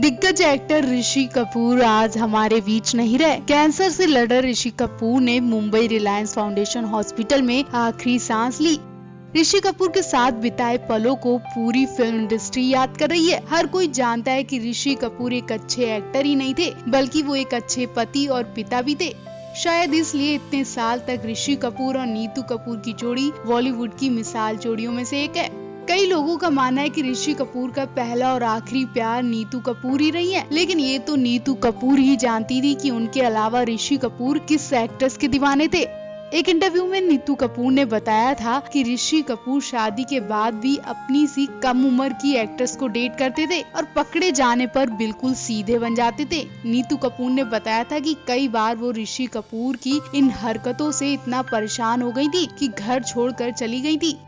दिग्गज एक्टर ऋषि कपूर आज हमारे बीच नहीं रहे। कैंसर से लड़ रहे ऋषि कपूर ने मुंबई रिलायंस फाउंडेशन हॉस्पिटल में आखिरी सांस ली। ऋषि कपूर के साथ बिताए पलों को पूरी फिल्म इंडस्ट्री याद कर रही है। हर कोई जानता है कि ऋषि कपूर एक अच्छे एक्टर ही नहीं थे, बल्कि वो एक अच्छे पति और पिता भी थे। शायद इसलिए इतने साल तक ऋषि कपूर और नीतू कपूर की जोड़ी बॉलीवुड की मिसाल जोड़ियों में से एक है। कई लोगों का मानना है कि ऋषि कपूर का पहला और आखिरी प्यार नीतू कपूर ही रही है, लेकिन ये तो नीतू कपूर ही जानती थी कि उनके अलावा ऋषि कपूर किस एक्ट्रेस के दीवाने थे। एक इंटरव्यू में नीतू कपूर ने बताया था कि ऋषि कपूर शादी के बाद भी अपनी सी कम उम्र की एक्ट्रेस को डेट करते थे और पकड़े जाने पर बिल्कुल सीधे बन जाते थे। नीतू कपूर ने बताया था कि कई बार वो ऋषि कपूर की इन हरकतों से इतना परेशान हो गई थी कि घर छोड़कर चली गई थी।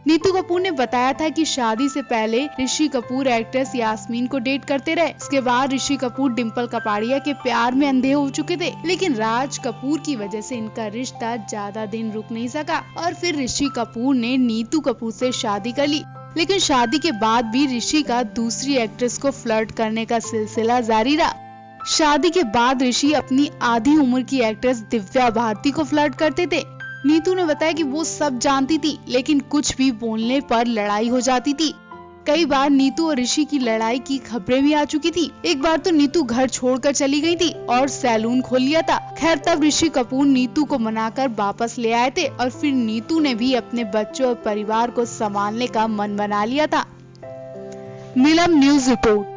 नीतू कपूर ने बताया था कि शादी से पहले ऋषि कपूर एक्ट्रेस यास्मीन को डेट करते रहे। इसके बाद ऋषि कपूर डिम्पल कपाड़िया के प्यार में अंधे हो चुके थे, लेकिन राज कपूर की वजह से इनका रिश्ता ज्यादा दिन रुक नहीं सका और फिर ऋषि कपूर ने नीतू कपूर से शादी कर ली। लेकिन शादी के बाद भी ऋषि का दूसरी एक्ट्रेस को फ्लर्ट करने का सिलसिला जारी रहा। शादी के बाद ऋषि अपनी आधी उम्र की एक्ट्रेस दिव्या भारती को फ्लर्ट करते थे। नीतू ने बताया कि वो सब जानती थी, लेकिन कुछ भी बोलने पर लड़ाई हो जाती थी। कई बार नीतू और ऋषि की लड़ाई की खबरें भी आ चुकी थी। एक बार तो नीतू घर छोड़कर चली गई थी और सैलून खोल लिया था। खैर, तब ऋषि कपूर नीतू को मनाकर वापस ले आए थे और फिर नीतू ने भी अपने बच्चों और परिवार को संभालने का मन बना लिया था। नीलम न्यूज रिपोर्ट।